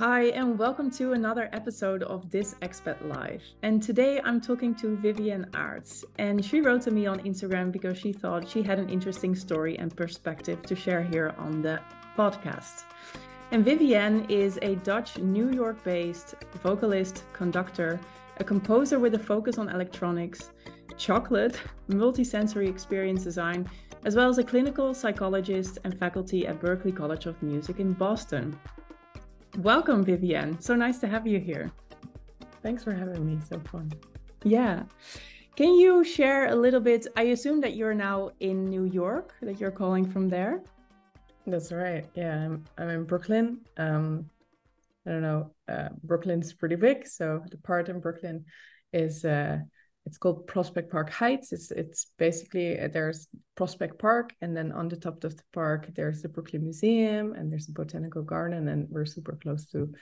Hi, and welcome to another episode of This Expat Life. And today I'm talking to Vivienne Aerts. And she wrote to me on Instagram because she thought she had an interesting story and perspective to share here on the podcast. And Vivienne is a Dutch, New York-based vocalist, conductor, a composer with a focus on electronics, chocolate, multisensory experience design, as well as a clinical psychologist and faculty at Berklee College of Music in Boston. Welcome, Vivienne. So nice to have you here. Thanks for having me. So fun. Yeah. Can you share a little bit? I assume that you're now in New York, that you're calling from there. That's right. Yeah, I'm in Brooklyn. I don't know. Brooklyn's pretty big, so the part in Brooklyn is it's called Prospect Park Heights. It's basically there's Prospect Park, and then on the top of the park there's the Brooklyn Museum, and there's the Botanical Garden, and we're super close to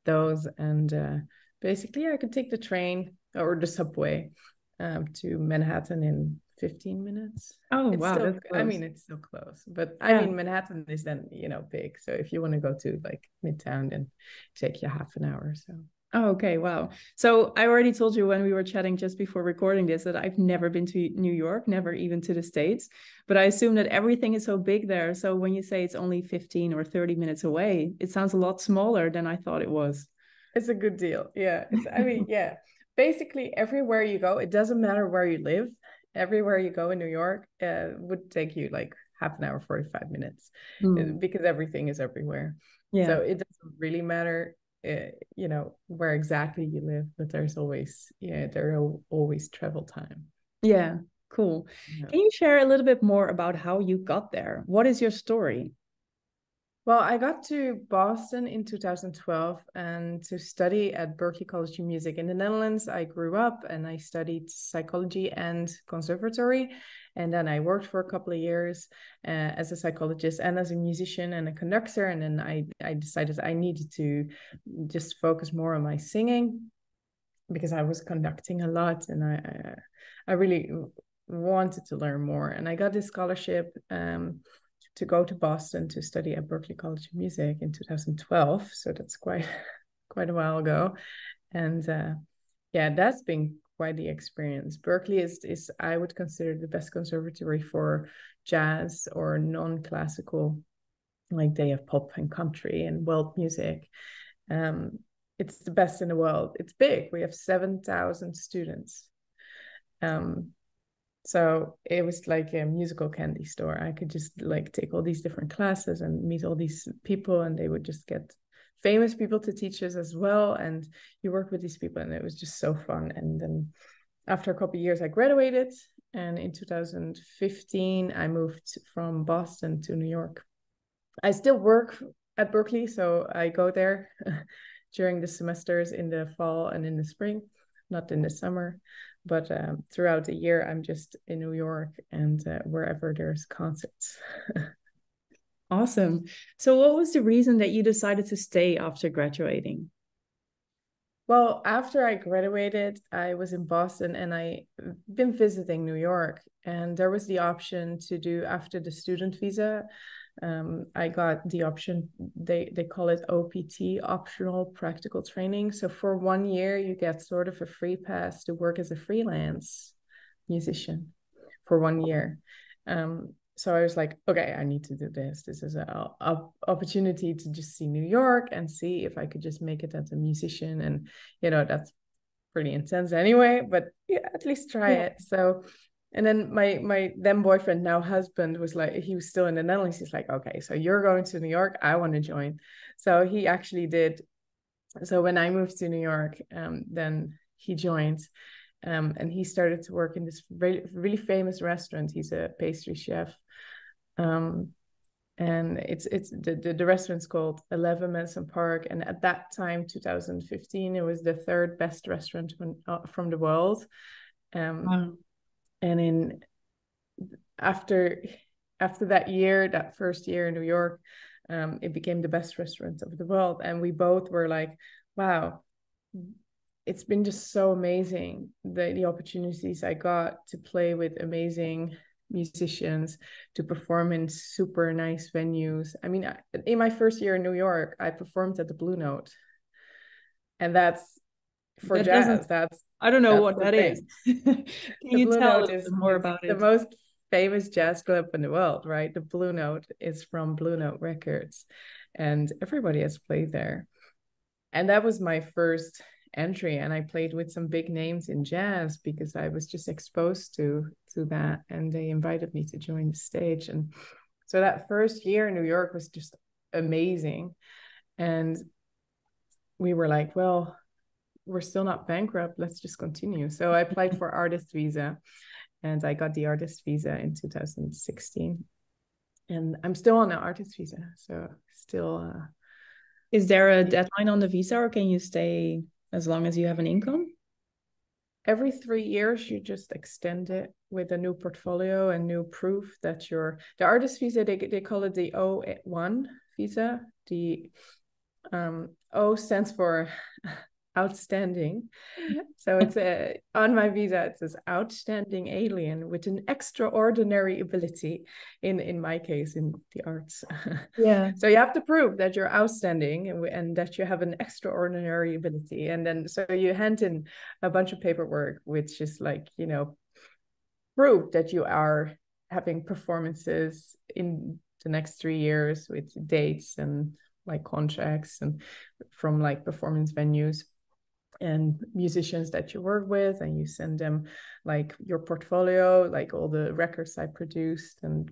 those. And basically, I could take the train or the subway to Manhattan in 15 minutes. Oh, wow. Still, I mean, it's still close, but yeah. I mean, Manhattan is then, big. So if you want to go to like Midtown, then take you half an hour. So. Oh, okay. Wow. So I already told you when we were chatting just before recording this that I've never been to New York, never even to the States, but I assume that everything is so big there. So when you say it's only 15 or 30 minutes away, it sounds a lot smaller than I thought it was. It's a good deal. Yeah. Yeah, basically everywhere you go, it doesn't matter where you live. Everywhere you go in New York would take you like half an hour, 45 minutes because everything is everywhere. Yeah. So it doesn't really matter, where exactly you live, but there's always, always travel time. Yeah, cool. Yeah. Can you share a little bit more about how you got there? What is your story? Well, I got to Boston in 2012 and to study at Berklee College of Music in the Netherlands. I grew up and I studied psychology and conservatory. And then I worked for a couple of years as a psychologist and as a musician and a conductor. And then I decided I needed to just focus more on my singing because I was conducting a lot and I really wanted to learn more. And I got this scholarship to go to Boston to study at Berklee College of Music in 2012. So that's quite a while ago. And that's been quite the experience. Berklee is I would consider the best conservatory for jazz or non-classical, like they have pop and country and world music. It's the best in the world. It's big. We have 7,000 students. So it was like a musical candy store. I could just like take all these different classes and meet all these people, and they would just get famous people to teach us as well. And you work with these people, and it was just so fun. And then after a couple of years, I graduated. And in 2015, I moved from Boston to New York. I still work at Berklee, so I go there during the semesters in the fall and in the spring, not in the summer. But throughout the year, I'm just in New York and wherever there's concerts. Awesome. So what was the reason that you decided to stay after graduating? Well, after I graduated, I was in Boston and I've been visiting New York. And there was the option to do after the student visa. I got the option, they call it OPT, optional practical training. So for 1 year, you get sort of a free pass to work as a freelance musician for 1 year. So I was like, okay, I need to do this. This is an opportunity to just see New York and see if I could just make it as a musician. And, that's pretty intense anyway, but yeah, at least try it. So and then my then boyfriend, now husband, was like, he was still in the Netherlands. He's like, okay, so you're going to New York. I want to join. So he actually did. So when I moved to New York, then he joined. And he started to work in this really, really famous restaurant. He's a pastry chef. And it's the restaurant's called 11 Madison Park. And at that time, 2015, it was the third best restaurant from the world. Wow. And after that year, that first year in New York, it became the best restaurant of the world. And we both were like, wow, it's been just so amazing, the opportunities I got to play with amazing musicians to perform in super nice venues. I mean, in my first year in New York, I performed at the Blue Note, and that's for That jazz. doesn't, I don't know That's what the that is. thing. Can The you Blue tell a Note little bit more is about the it? most famous jazz club in the world, right? The Blue Note is from Blue Note Records, and everybody has played there. And that was my first entry, and I played with some big names in jazz because I was just exposed to that, and they invited me to join the stage. And so that first year in New York was just amazing. And we were like, well, we're still not bankrupt, let's just continue. So I applied for artist visa, and I got the artist visa in 2016, and I'm still on the artist visa, so still Is there a deadline on the visa, or can you stay as long as you have an income? every 3 years you just extend it with a new portfolio and new proof that you're the artist visa. They call it the O1 visa. The O stands for outstanding. So it's on my visa it says outstanding alien with an extraordinary ability, in my case in the arts. Yeah. So you have to prove that you're outstanding and that you have an extraordinary ability, and then so you hand in a bunch of paperwork which is like, you know, proof that you are having performances in the next 3 years with dates and like contracts and from like performance venues and musicians that you work with, and you send them like your portfolio, like all the records I produced, and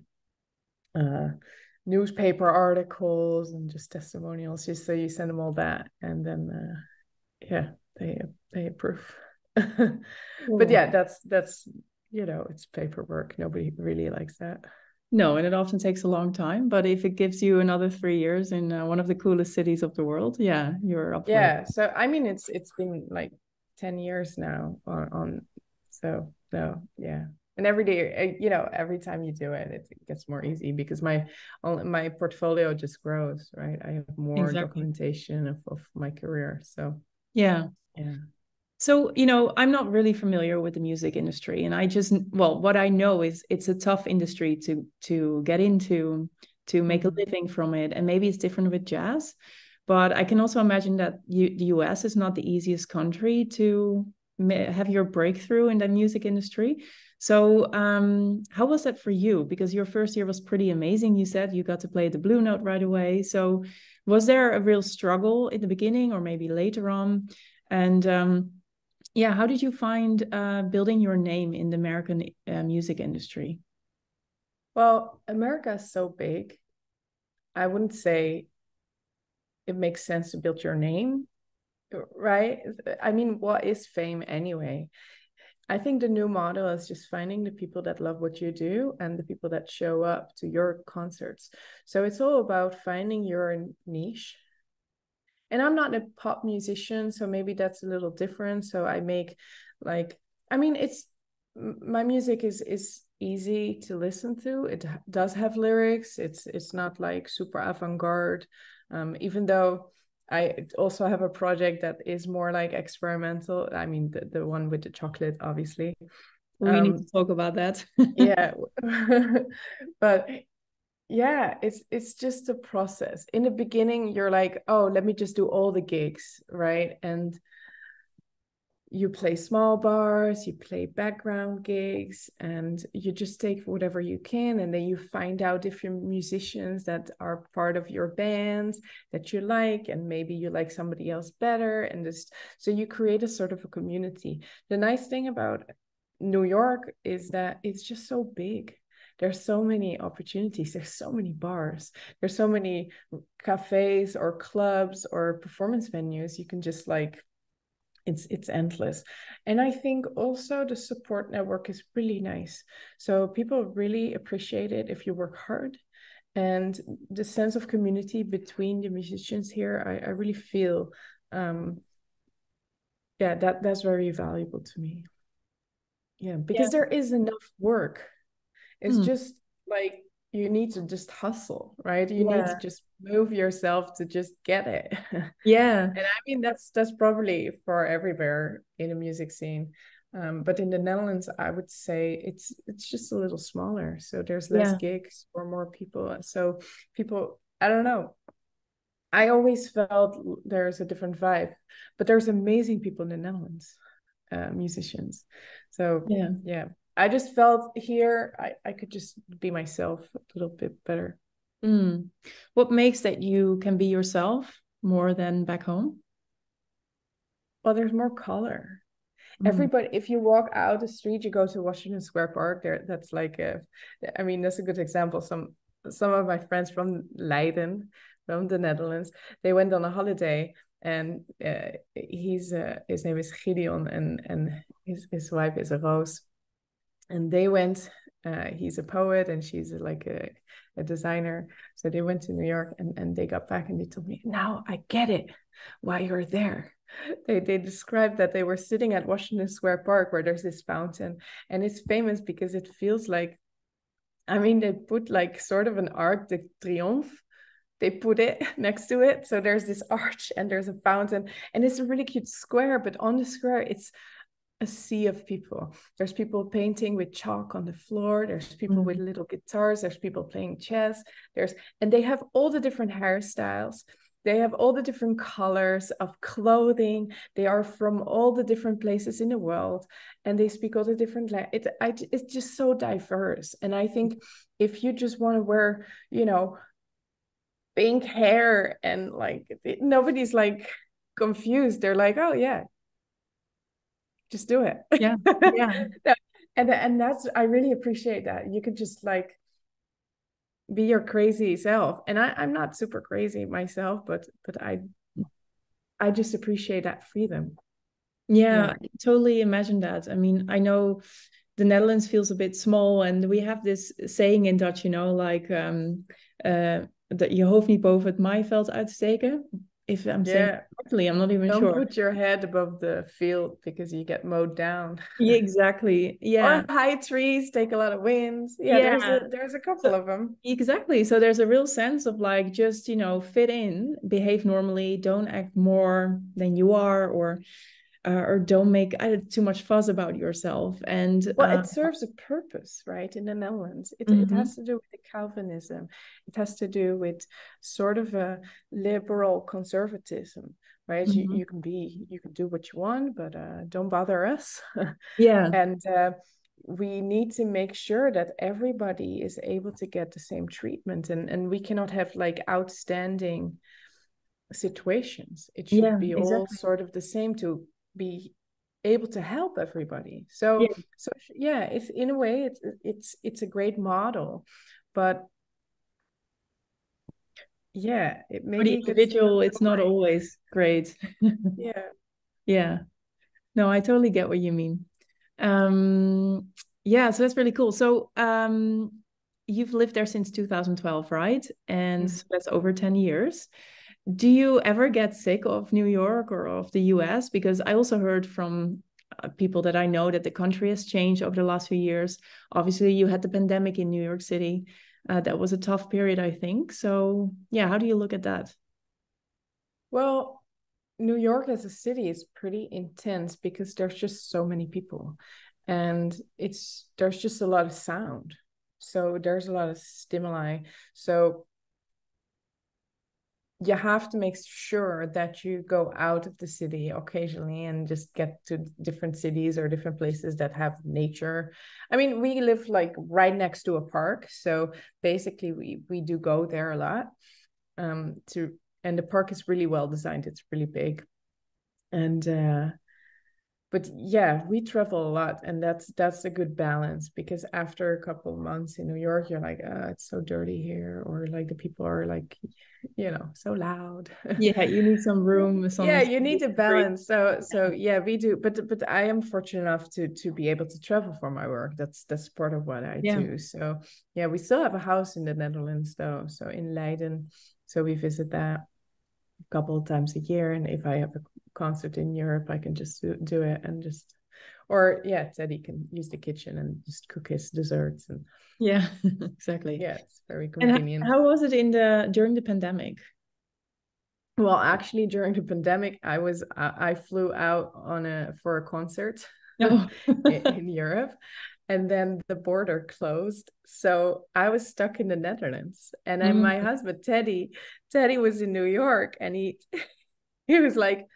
newspaper articles and just testimonials, just so you send them all that, and then yeah, they approve. But yeah, that's you know, it's paperwork. Nobody really likes that. No, and it often takes a long time. But if it gives you another 3 years in one of the coolest cities of the world, yeah, you're up for it. Yeah, so I mean, it's been like 10 years now on so no, yeah. And every day, you know, every time you do it, it gets more easy because my portfolio just grows, right? I have more Exactly. documentation of my career. So Yeah. yeah. So, you know, I'm not really familiar with the music industry, and I just, well, what I know is it's a tough industry to get into, to make a living from it, and maybe it's different with jazz, but I can also imagine that the US is not the easiest country to have your breakthrough in the music industry. So, how was that for you? Because your first year was pretty amazing. You said you got to play the Blue Note right away. So, was there a real struggle in the beginning, or maybe later on? And yeah, how did you find building your name in the American music industry? Well, America is so big. I wouldn't say it makes sense to build your name, right? I mean, what is fame anyway? I think the new model is just finding the people that love what you do and the people that show up to your concerts. So it's all about finding your niche. And I'm not a pop musician, so maybe that's a little different. So I make like, I mean, it's my music is easy to listen to. It does have lyrics. It's not like super avant-garde, even though I also have a project that is more like experimental. I mean, the one with the chocolate, obviously. We need to talk about that. Yeah. But yeah, it's just a process. In the beginning, you're like, oh, let me just do all the gigs, right? And you play small bars, you play background gigs, and you just take whatever you can. And then you find out different musicians that are part of your band that you like, and maybe you like somebody else better. And just so you create a sort of a community. The nice thing about New York is that it's just so big. There's so many opportunities. There's so many bars. There's so many cafes or clubs or performance venues. You can just like, it's endless. And I think also the support network is really nice. So people really appreciate it if you work hard. And the sense of community between the musicians here, I really feel, yeah, that's very valuable to me. Yeah, because there is enough work. It's just like you need to just hustle, right? You need to just move yourself to just get it. Yeah. And I mean, that's probably for everywhere in the music scene. But in the Netherlands, I would say it's just a little smaller. So there's less Yeah. gigs or more people. So people, I don't know. I always felt there's a different vibe, but there's amazing people in the Netherlands, musicians. So Yeah. yeah, I just felt here I could just be myself a little bit better. Mm. What makes that you can be yourself more than back home? Well, there's more color. Mm. Everybody, if you walk out the street, you go to Washington Square Park. There, that's like I mean, that's a good example. Some of my friends from Leiden, from the Netherlands, they went on a holiday, and his name is Gideon, and his wife is a Roos, and they went. He's a poet, and she's like a designer. So they went to New York, and they got back, and they told me, now I get it, why you're there. They described that they were sitting at Washington Square Park, where there's this fountain, and it's famous because it feels like, I mean, they put like sort of an Arc de Triomphe. They put it next to it. So there's this arch and there's a fountain, and it's a really cute square, but on the square, it's a sea of people. There's people painting with chalk on the floor. There's people with little guitars. There's people playing chess. And they have all the different hairstyles. They have all the different colors of clothing. They are from all the different places in the world, and they speak all the different languages. It's just so diverse. And I think if you just want to wear, pink hair, and like nobody's like confused. They're like, oh yeah, just do it. Yeah. Yeah. And that's, I really appreciate that. You could just like be your crazy self. And I'm not super crazy myself, but I just appreciate that freedom. Yeah, Yeah. I totally imagine that. I mean, I know the Netherlands feels a bit small, and we have this saying in Dutch, like dat je hoofd niet boven het maaiveld uitsteken. If I'm saying it correctly, I'm not even Don't sure. put your head above the field because you get mowed down. Yeah, exactly. Yeah. Or high trees take a lot of winds. Yeah, Yeah. there's a couple of them. Exactly. So there's a real sense of like just, fit in, behave normally, don't act more than you are, or don't make too much fuss about yourself. And Well, it serves a purpose, right? In the Netherlands, it has to do with the Calvinism. It has to do with sort of a liberal conservatism, right? You can do what you want, but don't bother us. Yeah. And we need to make sure that everybody is able to get the same treatment, and we cannot have like outstanding situations. It should be all sort of the same to be able to help everybody. So yeah, it's in a way it's a great model, but yeah, it For the maybe gets a little individual, it's not always great. yeah. Yeah. No, I totally get what you mean. Yeah, so that's really cool. So you've lived there since 2012, right? And so that's over 10 years. Do you ever get sick of New York or of the US? Because I also heard from people that I know that the country has changed over the last few years. Obviously, you had the pandemic in New York City. That was a tough period, I think. So yeah, how do you look at that? Well, New York as a city is pretty intense because there's just so many people, and there's just a lot of sound. So there's a lot of stimuli. So you have to make sure that you go out of the city occasionally and just get to different cities or different places that have nature. I mean, we live like right next to a park, so basically we do go there a lot. And the park is really well designed. It's really big, and but yeah, we travel a lot, and that's a good balance, because after a couple of months in New York, you're like, it's so dirty here, or like the people are like, so loud. Yeah, you need some room. Yeah, you need a balance. So yeah, we do. But I am fortunate enough to be able to travel for my work. That's part of what I do. So yeah, we still have a house in the Netherlands though. So in Leiden. So we visit that a couple of times a year. And if I have a concert in Europe, I can just do it, and just, or yeah, Teddy can use the kitchen and just cook his desserts. And yeah, exactly. Yeah, it's very convenient. And how was it during the pandemic? Well, actually, during the pandemic, I flew out for a concert. No. in Europe. And then the border closed. So I was stuck in the Netherlands. And then my husband, Teddy was in New York, and he was like,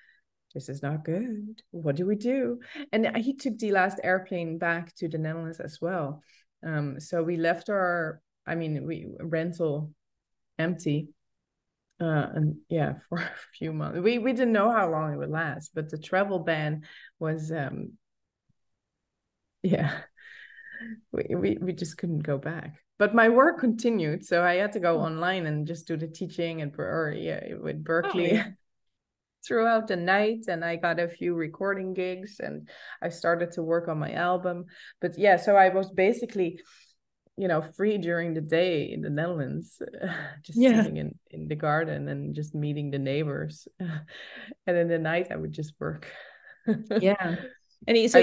this is not good. What do we do? And he took the last airplane back to the Netherlands as well. So we left we rental empty. And yeah, for a few months. We didn't know how long it would last, but the travel ban was yeah, we just couldn't go back. But my work continued, so I had to go online and just do the teaching with Berkeley throughout the night. And I got a few recording gigs, and I started to work on my album. But yeah, so I was basically, free during the day in the Netherlands, just sitting in the garden and just meeting the neighbors. And in the night, I would just work. Yeah. And so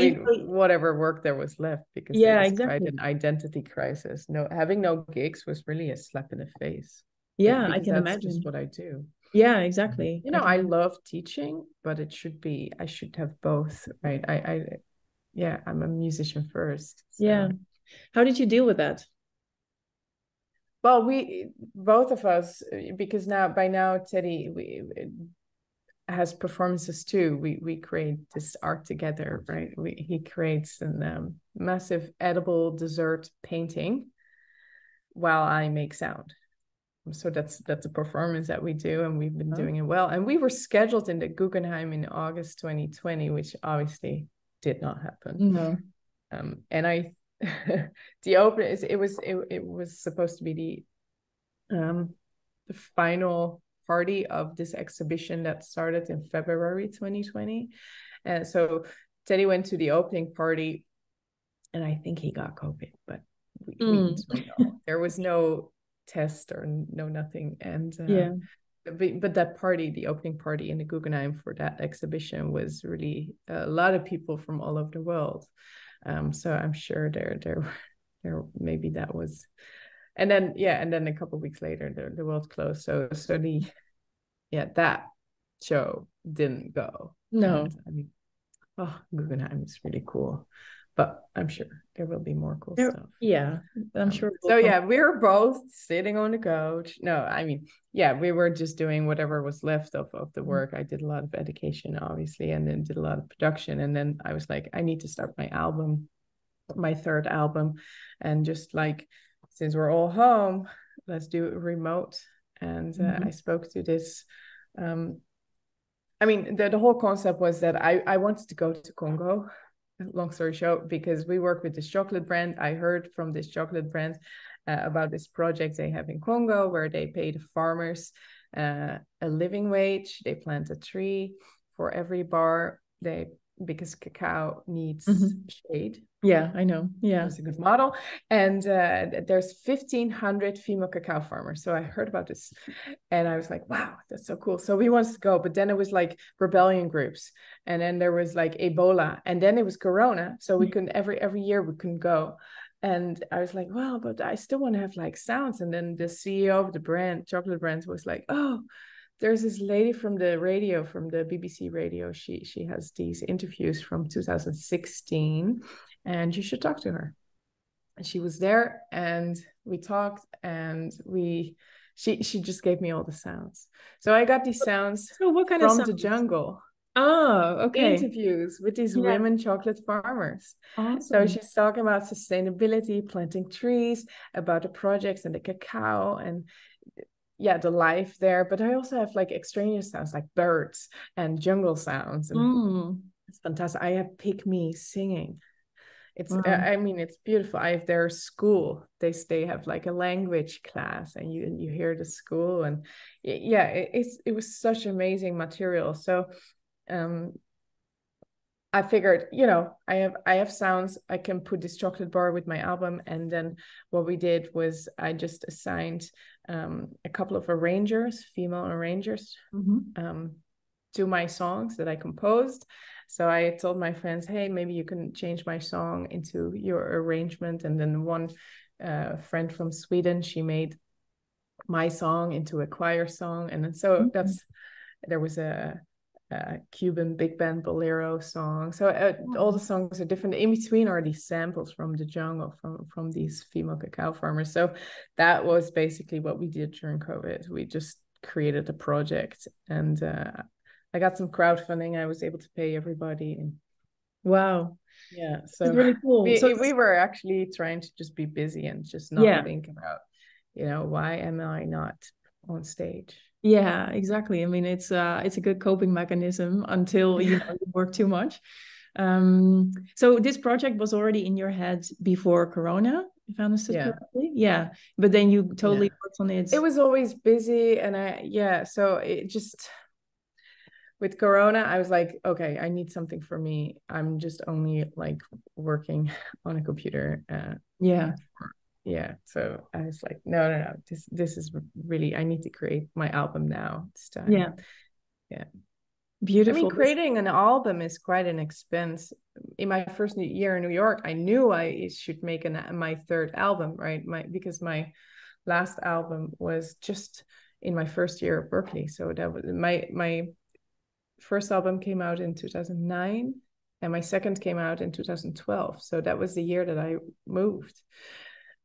whatever work there was left, because it was quite an identity crisis. Having no gigs was really a slap in the face. Yeah, I can imagine. Just what I do. Yeah, exactly. I love teaching, but I should have both, right? I'm a musician first. So. Yeah. How did you deal with that? Well, both of us, because by now Teddy has performances too. We create this art together, right? He creates a massive edible dessert painting while I make sound. So that's a performance that we do, and we've been doing it well. And we were scheduled in the Guggenheim in August 2020, which obviously did not happen. No. And the open it was supposed to be the final party of this exhibition that started in February 2020. And so Teddy went to the opening party, and I think he got COVID, but we don't know. There was no test or no nothing. And but that party, the opening party in the Guggenheim for that exhibition, was really a lot of people from all over the world. So I'm sure there maybe that was. And then a couple of weeks later, the world closed. So that show didn't go. No. And, Guggenheim is really cool, but I'm sure there will be more cool stuff. Yeah, I'm sure. So we were both sitting on the couch. No, we were just doing whatever was left of the work. I did a lot of education, obviously, and then did a lot of production. And then I was like, I need to start my album, my third album, and just like, since we're all home, let's do it remote. And I spoke to this. The whole concept was that I wanted to go to Congo. Long story short, because we work with this chocolate brand. I heard from this chocolate brand about this project they have in Congo, where they pay the farmers a living wage. They plant a tree for every bar. Because cacao needs shade. Yeah, I know. Yeah, it's a good model. And there's 1,500 female cacao farmers. So I heard about this, and I was like, wow, that's so cool. So we wanted to go, but then it was like rebellion groups, and then there was like Ebola, and then it was Corona. So we couldn't every year we couldn't go. And I was like, well, but I still want to have like sounds. And then the CEO of the chocolate brand, was like, oh, there's this lady from the radio, from the BBC radio. She has these interviews from 2016, and you should talk to her. And she was there, and we talked, and she just gave me all the sounds. So I got these sounds from the jungle. Oh, okay. Interviews with these women chocolate farmers. Awesome. So she's talking about sustainability, planting trees, about the projects and the cacao, and the life there. But I also have like extraneous sounds like birds and jungle sounds, and it's fantastic. I have pygmies singing. It's it's beautiful. I have their school. They have like a language class, and you hear the school, and it was such amazing material. So I figured, I have sounds. I can put this chocolate bar with my album. And then what we did was I just assigned a couple of female arrangers, to my songs that I composed. So I told my friends, hey, maybe you can change my song into your arrangement. And then one friend from Sweden, she made my song into a choir song. And then so there was a Cuban big band bolero song. So all the songs are different. In between are these samples from the jungle, from these female cacao farmers. So that was basically what we did during COVID. We just created a project, and I got some crowdfunding. I was able to pay everybody. And wow. yeah, so it's really cool. We were actually trying to just be busy and just not think about, why am I not on stage? Yeah, exactly. I mean, it's a good coping mechanism until you work too much. So this project was already in your head before Corona, if I understood correctly. Yeah, but then you totally worked on it. It was always busy, and so it just, with Corona, I was like, okay, I need something for me. I'm just only like working on a computer. So I was like, no. This is really, I need to create my album now. It's time. Yeah. Beautiful. I mean, creating an album is quite an expense. In my first year in New York, I knew I should make my third album, right? Because my last album was just in my first year at Berkeley. So that was my first album came out in 2009, and my second came out in 2012. So that was the year that I moved.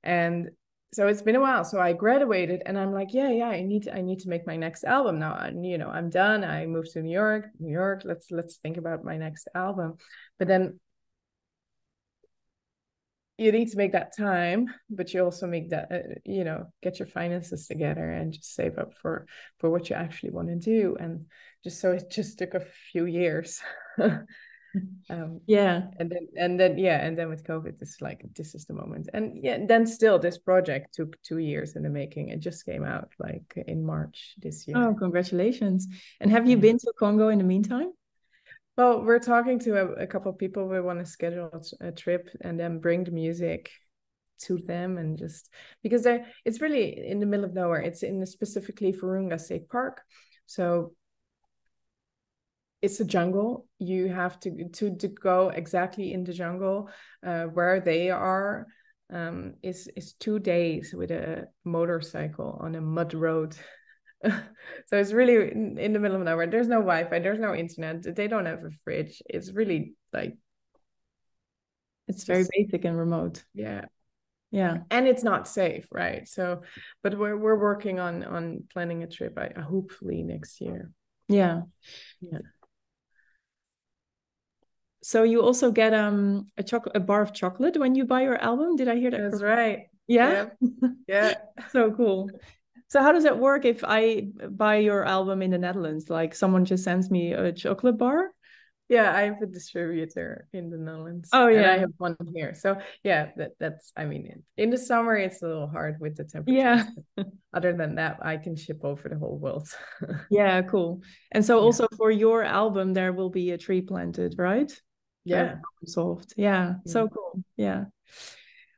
And so it's been a while. So I graduated, and I'm like, I need to make my next album now. I'm done. I moved to New York. Let's think about my next album. But then you need to make that time, but you also make that, get your finances together and just save up for what you actually want to do. And it just took a few years. And then with COVID, this is the moment. And then still, this project took 2 years in the making. It just came out like in March this year. Oh, congratulations. And have you been to Congo in the meantime? Well, we're talking to a couple of people. We want to schedule a trip and then bring the music to them, and just because it's really in the middle of nowhere. It's in specifically Virunga State Park. So it's a jungle. You have to go exactly in the jungle where they are. Is 2 days with a motorcycle on a mud road. So it's really in the middle of nowhere. There's no Wi-Fi, there's no internet, they don't have a fridge. It's really like, it's very basic and remote. Yeah, and it's not safe, right? So but we're working on planning a trip, hopefully next year. Yeah. So you also get a bar of chocolate when you buy your album. Did I hear that? That's right. Yeah. So cool. So how does it work if I buy your album in the Netherlands? Like someone just sends me a chocolate bar? Yeah, I have a distributor in the Netherlands. Oh, yeah. And I have one here. So yeah, that's, I mean, in the summer, it's a little hard with the temperature. Yeah. Other than that, I can ship over the whole world. Yeah, cool. And so also for your album, there will be a tree planted, right? Yeah. Solved. Yeah. So cool. Yeah.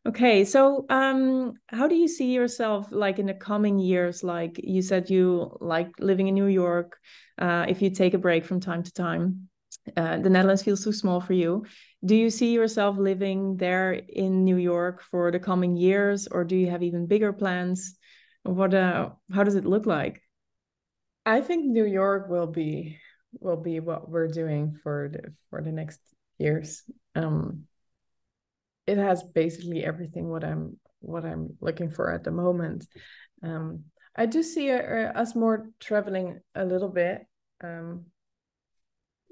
Okay, so how do you see yourself like in the coming years? Like you said, you like living in New York. If you take a break from time to time, the Netherlands feels too small for you. Do you see yourself living there in New York for the coming years, or do you have even bigger plans? How does it look like? I think New York will be what we're doing for the next years. It has basically everything what I'm looking for at the moment. I do see us more traveling a little bit.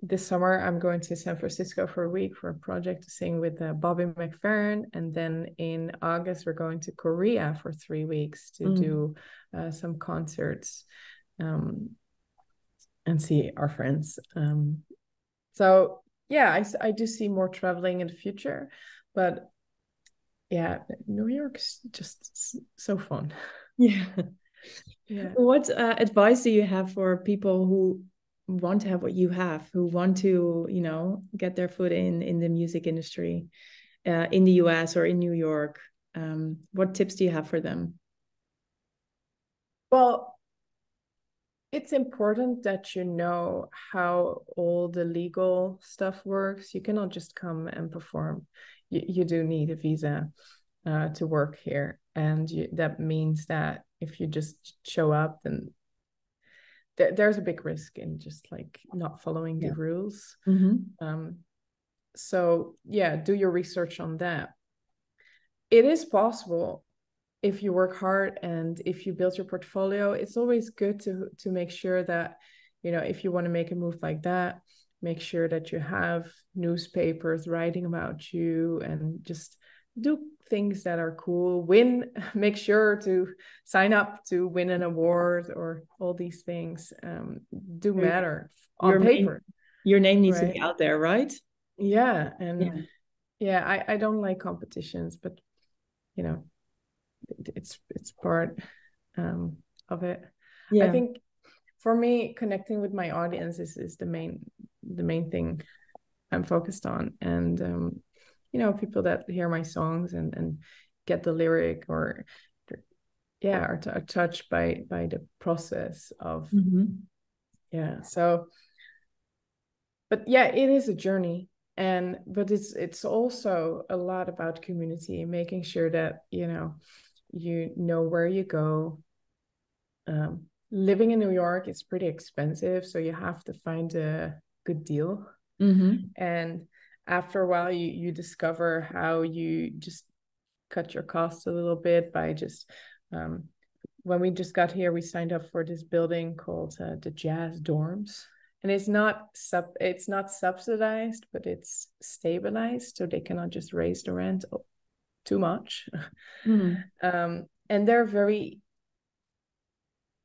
This summer, I'm going to San Francisco for a week for a project to sing with Bobby McFerrin. And then in August, we're going to Korea for 3 weeks to do some concerts and see our friends. So yeah, I do see more traveling in the future. But yeah, New York's just so fun. Yeah. What advice do you have for people who want to have what you have, who want to, get their foot in the music industry in the US or in New York? What tips do you have for them? Well, it's important that you know how all the legal stuff works. You cannot just come and perform. You do need a visa to work here. And that means that if you just show up, then there's a big risk in just like not following the rules. So yeah, do your research on that. It is possible if you work hard and if you build your portfolio. It's always good to make sure that, you know, if you want to make a move like that, make sure that you have newspapers writing about you and just do things that are cool. Make sure to sign up to win an award, or all these things do matter on paper. Your name needs to be out there, right? Yeah. And I don't like competitions, but you know, it's part of it. I think for me, connecting with my audience is the main thing I'm focused on. And you know, people that hear my songs and get the lyric, or are touched by the process of so. But yeah, it is a journey. But it's also a lot about community, making sure that you know where you go. Living in New York is pretty expensive, so you have to find a good deal. And after a while, you discover how you just cut your costs a little bit by just when we just got here, we signed up for this building called the Jazz Dorms. And it's not subsidized, but it's stabilized, so they cannot just raise the rent too much. And they're very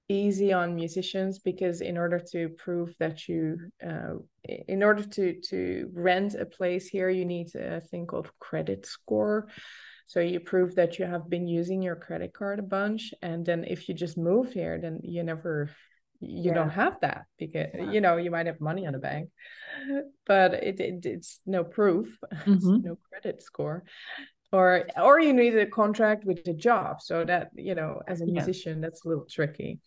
easy on musicians, because in order to prove that in order to rent a place here, you need a thing called credit score. So you prove that you have been using your credit card a bunch, and then if you just move here, then you don't have that, because you know, you might have money on the bank, but it's no proof. It's no credit score, or you need a contract with the job, so that, you know, as a musician, that's a little tricky.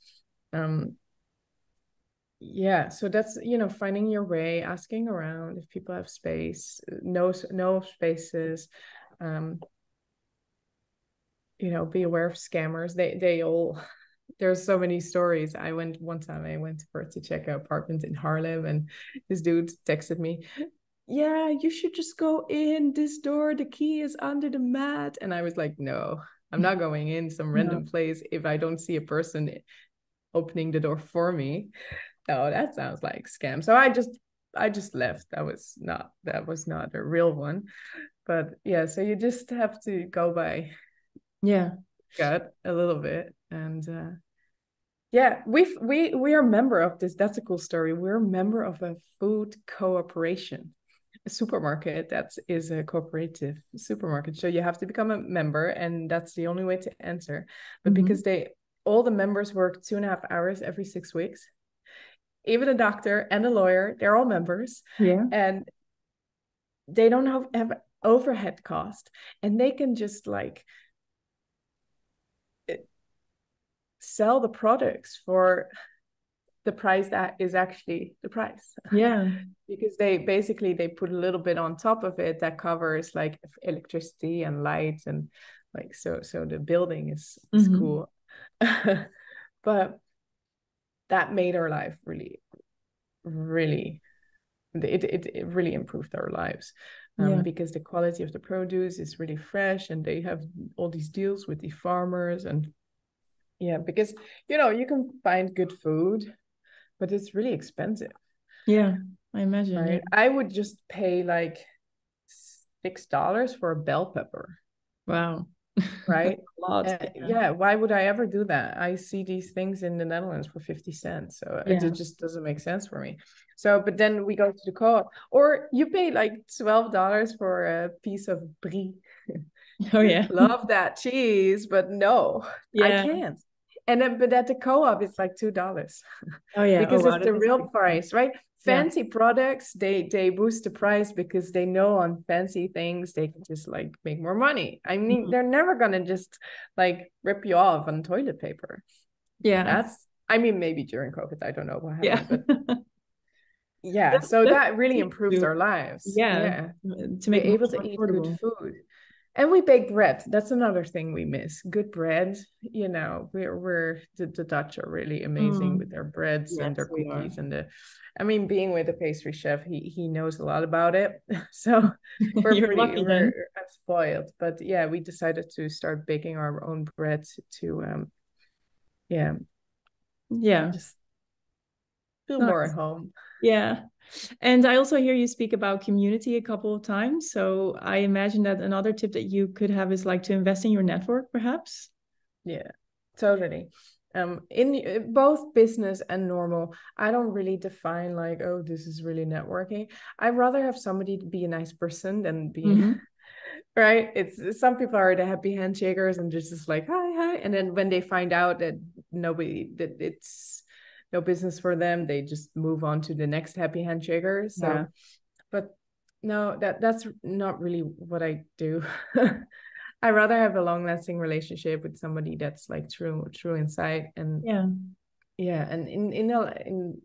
So that's, you know, finding your way, asking around if people have space, no spaces. You know, be aware of scammers. They all, there's so many stories. One time I went to check an apartment in Harlem, and this dude texted me, yeah, you should just go in this door, the key is under the mat. And I was like, no, I'm not going in some random place if I don't see a person opening the door for me. No, that sounds like scam. So I just left. That was not a real one. But yeah, so you just have to go by gut a little bit. And we are a member of this. That's a cool story. We're a member of a food cooperation, a supermarket that is a cooperative supermarket. So you have to become a member, and that's the only way to enter. But because all the members work 2.5 hours every 6 weeks, even a doctor and a lawyer, they're all members. And they don't have overhead cost, and they can just like sell the products for the price that is actually the price. Because they put a little bit on top of it that covers like electricity and lights, and like so the building is cool. But that made our life really it really improved our lives, because the quality of the produce is really fresh, and they have all these deals with the farmers. And because, you know, you can find good food, but it's really expensive. I imagine. Right? I would just pay like $6 for a bell pepper. Wow. Right? A lot. Why would I ever do that? I see these things in the Netherlands for 50 cents, so it just doesn't make sense for me. So, but then we go to the co-op, or you pay like $12 for a piece of brie. Love that cheese, but no, I can't. And then, but at the co-op, it's like $2. Because it's the real price, right? Fancy products, they boost the price because they know on fancy things they can just like make more money. I mean, they're never gonna just like rip you off on toilet paper. I mean, maybe during COVID, I don't know what happened, but so that really improved our lives. To make be able to eat good food. And we bake bread. That's another thing we miss. Good bread. You know, we're the Dutch are really amazing with their breads and Yes, their we are. cookies and I mean, being with a pastry chef, he knows a lot about it. So You're lucky then. I'm spoiled. But yeah, we decided to start baking our own bread to yeah, Yeah. just feel more at Nice. home. Yeah. And I also hear you speak about community a couple of times. So I imagine that another tip that you could have is like to invest in your network, perhaps. Yeah, totally. In both business and normal, I don't really define like, oh, this is really networking. I'd rather have somebody to be a nice person than being Mm-hmm. right. It's some people are the happy handshakers and just like hi hi, and then when they find out that it's no business for them, they just move on to the next happy handshaker. Yeah. So, but no, that's not really what I do. I rather have a long-lasting relationship with somebody that's like true inside. And Yeah. yeah, and in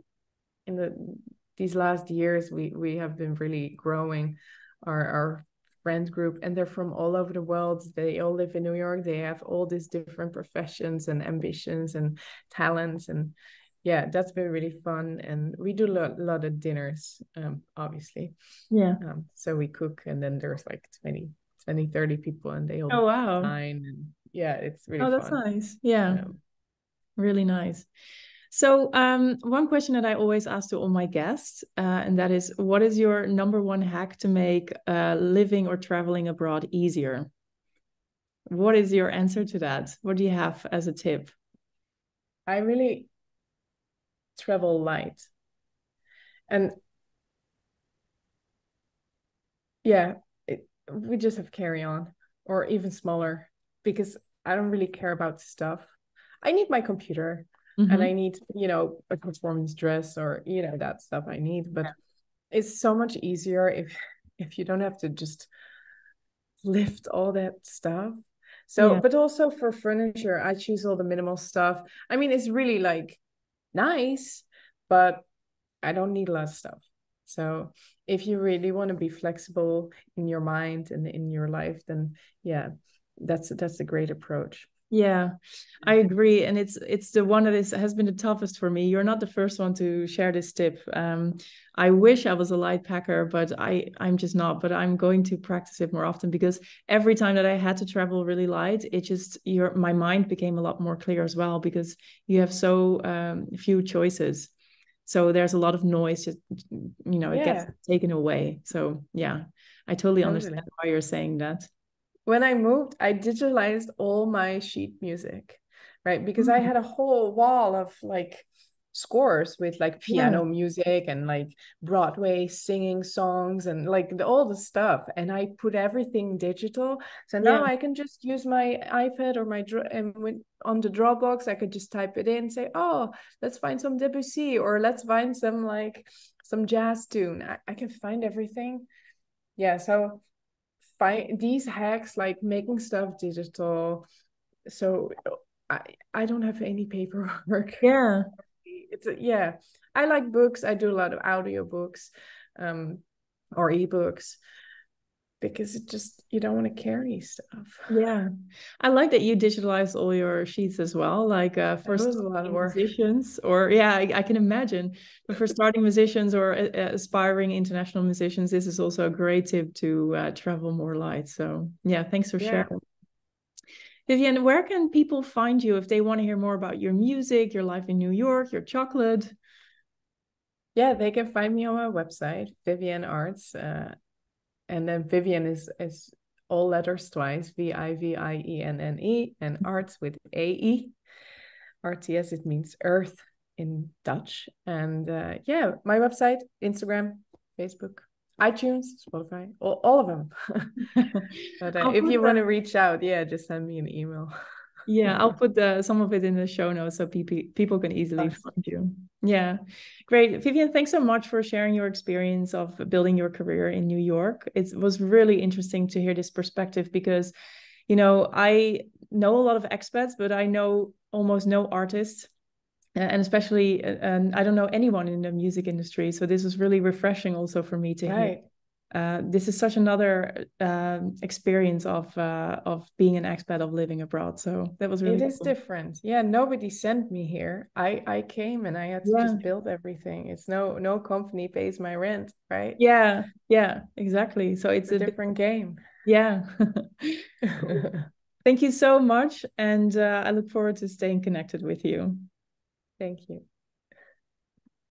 these last years, we have been really growing our friend group, and they're from all over the world. They all live in New York. They have all these different professions and ambitions and talents, and yeah, that's been really fun. And we do a lot of dinners, obviously. Yeah. So we cook, and then there's like 30 people, and they all Oh, wow. dine, and yeah, it's really Oh, that's fun. nice. Yeah. Um, Really nice. So, one question that I always ask to all my guests, and that is, what is your number one hack to make living or traveling abroad easier? What is your answer to that? What do you have as a tip? I really travel light, and yeah, we just have carry on or even smaller, because I don't really care about stuff. I need my computer, and I Mm-hmm. need, a performance dress, or, that stuff I need. But it's so much easier if you don't have to just lift all that stuff. So, Yeah. but also for furniture, I choose all the minimal stuff. I mean, it's really like nice, but I don't need a lot of stuff. So if you really want to be flexible in your mind and in your life, then yeah, that's a great approach. Yeah, I agree, and it's the one that has been the toughest for me. You're not the first one to share this tip. I wish I was a light packer, but I'm just not. But I'm going to practice it more often, because every time that I had to travel really light, it just my mind became a lot more clear as well, because you have so few choices. So there's a lot of noise. Just, it gets Yeah, taken away. So yeah, I totally understand totally. why you're saying that. When I moved, I digitalized all my sheet music, right? Because I Mm. had a whole wall of like scores with like Yeah, piano music and like Broadway singing songs and like all the stuff. And I put everything digital. So now yeah, I can just use my iPad or on the Dropbox, I could just type it in, say, oh, let's find some Debussy, or let's find some jazz tune. I can find everything. Yeah, so find these hacks like making stuff digital, so i I don't have any paperwork. yeah. Yeah, I like books. I do a lot of audiobooks, um or ebooks, because it just, you don't want to carry stuff. Yeah, I like that you digitalize all your sheets as well. Like It for was a lot of starting work. musicians, or yeah, I can imagine. But for starting musicians or aspiring international musicians, this is also a great tip to travel more light. So yeah, thanks for Yeah, sharing. Vivienne, where can people find you if they want to hear more about your music, your life in New York, your chocolate? yeah, they can find me on my website, Vivienne Aerts, and then Vivienne is all letters twice, Vivienne, and Arts with AE. RTS, it means earth in Dutch. And yeah, my website, Instagram, Facebook, iTunes, Spotify, all of them. But I'll if put you want to reach out, yeah, just send me an email. Yeah, I'll put some of it in the show notes so people can easily Awesome. find you. Yeah, great. Vivienne, thanks so much for sharing your experience of building your career in New York. It was really interesting to hear this perspective, because, I know a lot of expats, but I know almost no artists. And especially, I don't know anyone in the music industry. So this was really refreshing also for me to hear. Right. this is such another experience of being an expat, of living abroad. So that was really It is cool. different. Yeah, nobody sent me here. I came and I had to Yeah. just build everything. It's no company pays my rent, right? Yeah, yeah, exactly. So it's A a bit, different game. yeah. Cool. Thank you so much, and I look forward to staying connected with you. Thank you.